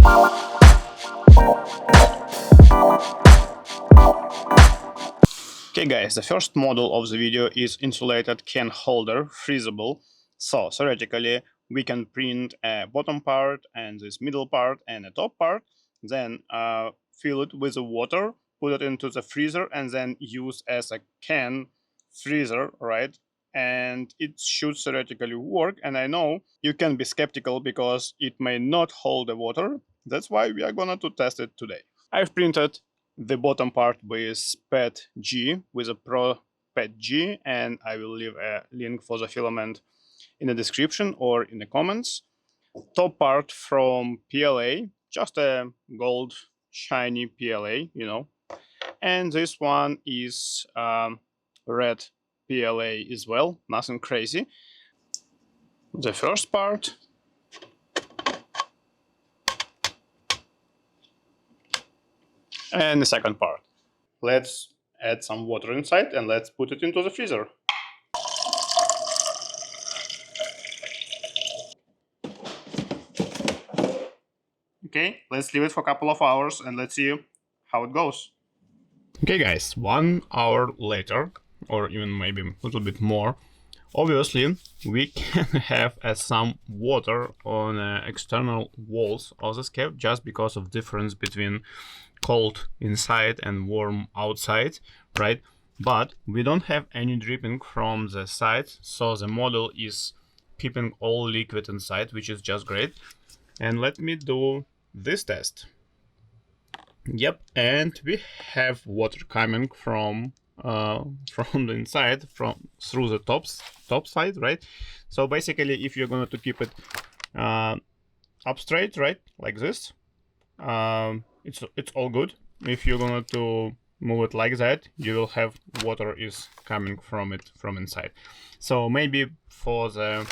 Okay guys, the first model of the video is insulated can holder, freezable. So theoretically we can print a bottom part and this middle part and a top part, then fill it with the water, put it into the freezer and then use as a can freezer, right? And it should theoretically work, and I know you can be skeptical because it may not hold the water. That's why we are gonna to test it today. I've printed the bottom part with PET G, with a Pro PET G, and I will leave a link for the filament in the description or in the comments. Top part from PLA, just a gold shiny PLA, you know. And this one is red PLA as well, nothing crazy. The first part. And the second part. Let's add some water inside and let's put it into the freezer. Okay, let's leave it for a couple of hours and let's see how it goes. Okay guys, 1 hour later, or even maybe a little bit more, obviously we can have some water on external walls of the cap just because of difference between cold inside and warm outside, right? But we don't have any dripping from the side, so the model is keeping all liquid inside, which is just great. And let me do this test. Yep, and we have water coming from the inside, through the top side, right? So basically, if you're going to keep it up straight, right, like this, it's all good. If you're going to move it like that, you will have water is coming from it from inside. So maybe for the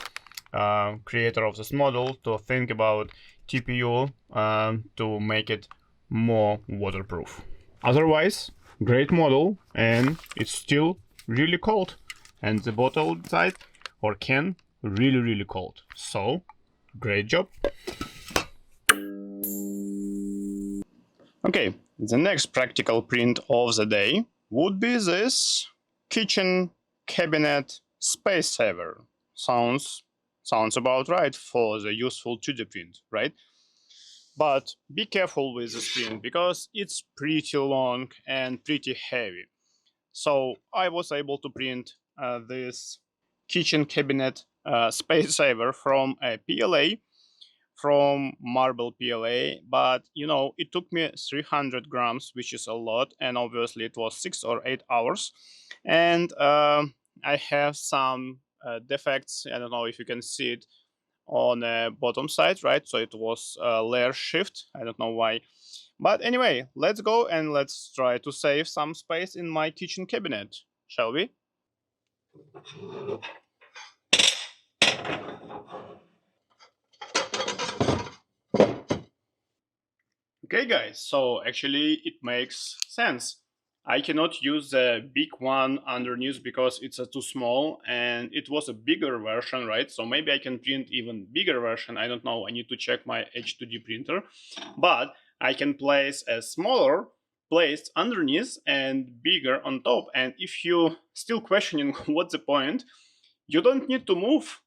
creator of this model to think about TPU to make it more waterproof. Otherwise, great model, and it's still really cold, and the bottle inside or can really cold. So great job. Okay, the next practical print of the day would be this kitchen cabinet space saver. Sounds about right for the useful 2D print, right? But be careful with the print because it's pretty long and pretty heavy. So I was able to print this kitchen cabinet space saver from a PLA, from marble PLA, but you know, it took me 300 grams, which is a lot, and obviously it was 6 or 8 hours. And I have some defects. I don't know if you can see it on the bottom side, right? So it was layer shift. I don't know why. But anyway, let's go and let's try to save some space in my kitchen cabinet, shall we? Okay guys, so actually it makes sense. I cannot use the big one underneath because it's too small, and it was a bigger version, right? So maybe I can print even bigger version. I don't know, I need to check my H2D printer. But I can place a smaller place underneath and bigger on top. And if you still questioning what's the point, you don't need to move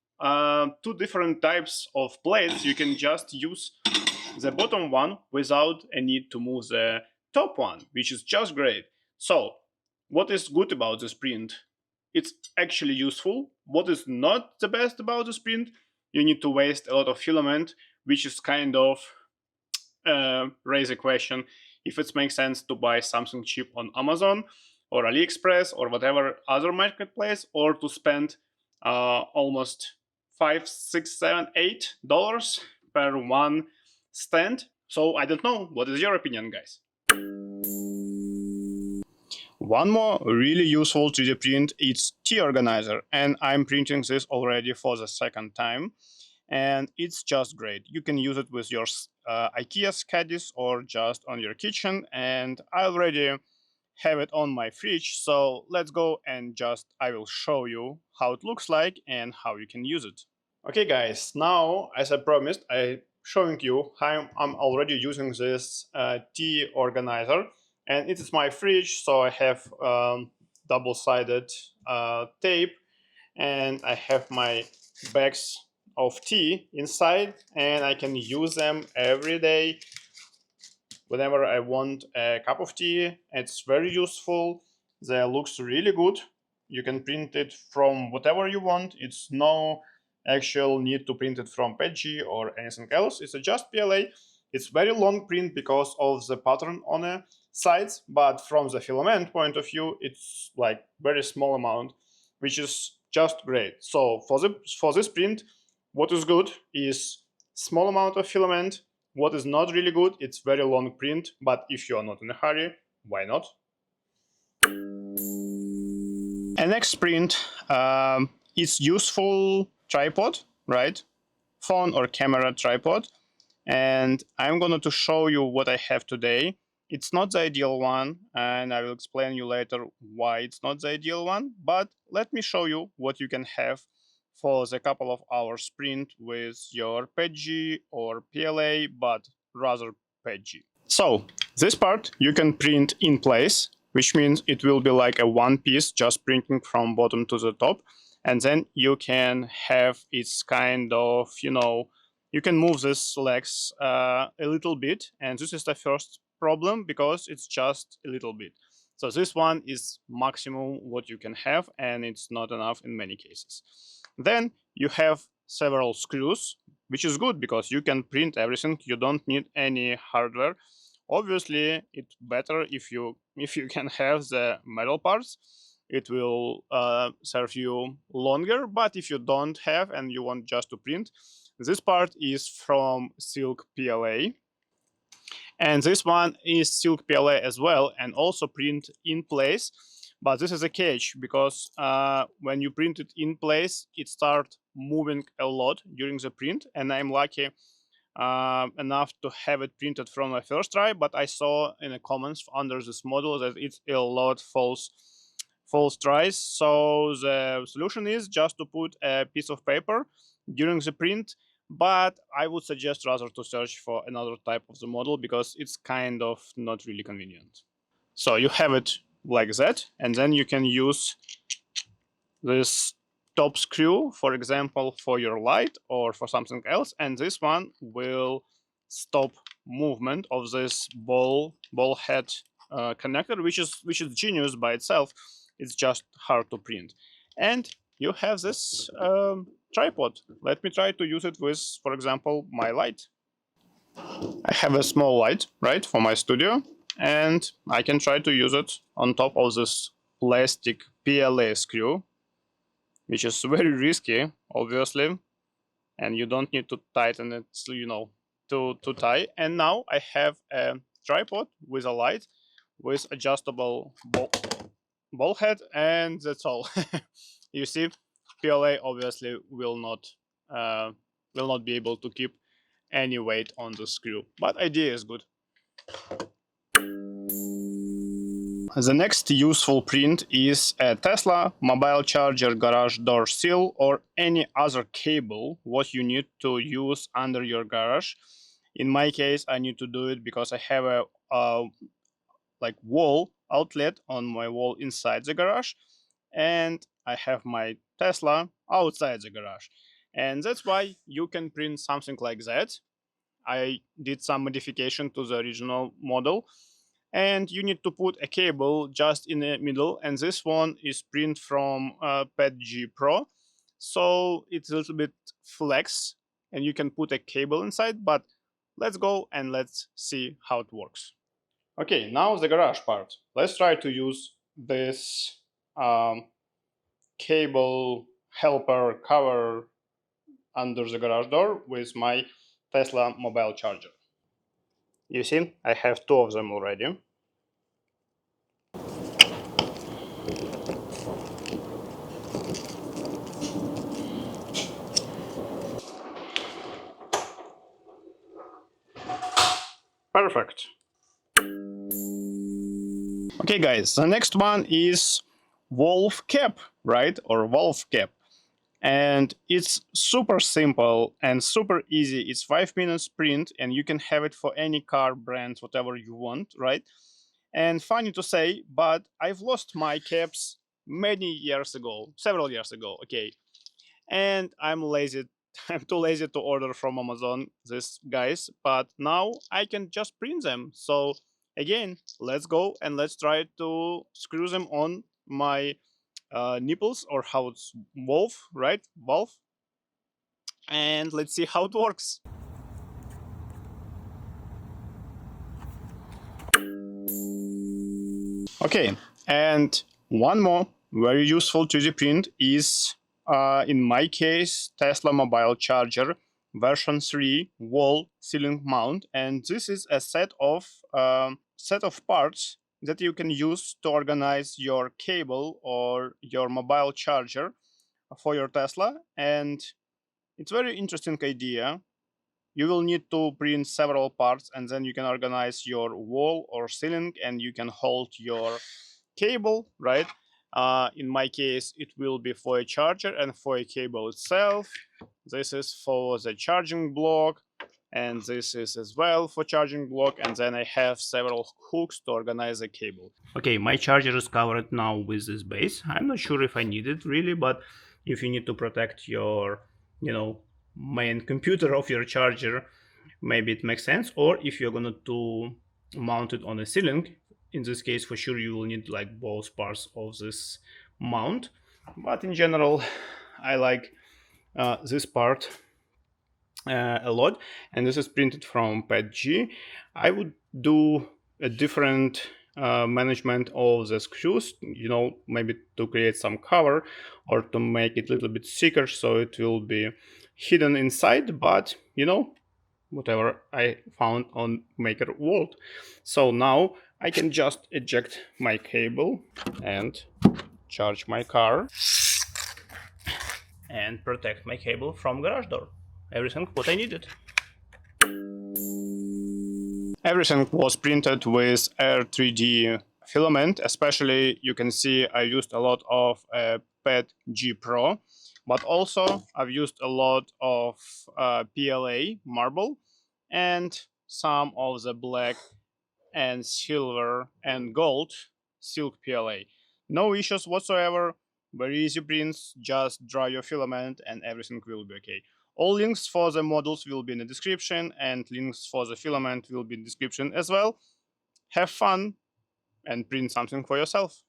two different types of plates. You can just use the bottom one without a need to move the top one, which is just great. So what is good about this print? It's actually useful. What is not the best about this print? You need to waste a lot of filament, which is kind of raise a question if it makes sense to buy something cheap on Amazon or AliExpress or whatever other marketplace, or to spend almost $5, $6, $7, $8 per one stand. So I don't know, what is your opinion, guys? One more really useful 3D print is tea organizer, and I'm printing this already for the second time, and it's just great. You can use it with your IKEA caddies or just on your kitchen, and I already have it on my fridge. So let's go and I will show you how it looks like and how you can use it. Okay guys, now as I promised, I showing you how I'm already using this tea organizer, and it is my fridge, so I have double-sided tape, and I have my bags of tea inside, and I can use them every day whenever I want a cup of tea. It's very useful. They looks really good. You can print it from whatever you want. It's no actual need to print it from PETG or anything else. It's just PLA. It's very long print because of the pattern on the sides, but from the filament point of view, it's like very small amount, which is just great. So for this print, what is good is small amount of filament. What is not really good, it's very long print, but if you are not in a hurry, why not? And next print is useful tripod, right? Phone or camera tripod. And I'm going to show you what I have today. It's not the ideal one, and I will explain you later why it's not the ideal one, but let me show you what you can have for the couple of hours print with your PETG or PLA, but rather PETG. So this part you can print in place, which means it will be like a one piece just printing from bottom to the top, and then you can have its kind of, you can move these legs a little bit, and this is the first problem because it's just a little bit. So this one is maximum what you can have, and it's not enough in many cases. Then you have several screws, which is good because you can print everything. You don't need any hardware. Obviously, it's better if you can have the metal parts. It will serve you longer. But if you don't have and you want just to print, this part is from Silk PLA. And this one is Silk PLA as well, and also print in place. But this is a catch because when you print it in place, it starts moving a lot during the print. And I'm lucky enough to have it printed from my first try. But I saw in the comments under this model that it's a lot false tries. So the solution is just to put a piece of paper during the print. But I would suggest rather to search for another type of the model because it's kind of not really convenient. So you have it like that, and then you can use this top screw, for example, for your light or for something else, and this one will stop movement of this ball head connector, which is genius by itself. It's just hard to print. And you have this tripod. Let me try to use it with, for example, my light. I have a small light, right, for my studio, and I can try to use it on top of this plastic PLA screw, which is very risky, obviously, and you don't need to tighten it, to tie. And now I have a tripod with a light with adjustable ball head, and that's all. You see, PLA obviously will not be able to keep any weight on the screw, but idea is good. The next useful print is a Tesla mobile charger garage door seal or any other cable what you need to use under your garage. In my case, I need to do it because I have a like wall outlet on my wall inside the garage, and I have my Tesla outside the garage. And that's why you can print something like that. I did some modification to the original model, and you need to put a cable just in the middle, and this one is print from PETG Pro, so it's a little bit flex and you can put a cable inside. But let's go and let's see how it works. Okay, now the garage part. Let's try to use this cable helper cover under the garage door with my Tesla mobile charger. You see, I have two of them already. Perfect. Okay, guys, the next one is valve cap, right? Or valve cap. And it's super simple and super easy. It's 5 minutes print, and you can have it for any car brand, whatever you want, right? And funny to say, but I've lost my caps many years ago, several years ago, okay. And I'm lazy. I'm too lazy to order from Amazon these guys, but now I can just print them. So again, let's go and let's try to screw them on my nipples, or how it's valve, right? Valve. And let's see how it works. Okay, and one more very useful 3D print is, in my case, Tesla mobile charger version 3 wall ceiling mount, and this is a set of parts that you can use to organize your cable or your mobile charger for your Tesla. And it's very interesting idea. You will need to print several parts, and then you can organize your wall or ceiling, and you can hold your cable, right? In my case, it will be for a charger and for a cable itself. This is for the charging block, and this is as well for charging block, and then I have several hooks to organize the cable. Okay, my charger is covered now with this base. I'm not sure if I need it really, but if you need to protect your, main computer of your charger, maybe it makes sense. Or if you're gonna to mount it on a ceiling, in this case for sure you will need like both parts of this mount. But in general, I like this part a lot, and this is printed from pad G. I would do a different management of the screws, maybe to create some cover or to make it a little bit thicker so it will be hidden inside, but whatever I found on Maker World. So now I can just eject my cable and charge my car and protect my cable from garage door. Everything what I needed. Everything was printed with Air 3D filament. Especially you can see I used a lot of PET G Pro, but also I've used a lot of PLA marble and some of the black and silver and gold silk PLA. No issues whatsoever. Very easy prints. Just dry your filament and everything will be okay. All links for the models will be in the description, and links for the filament will be in the description as well. Have fun and print something for yourself.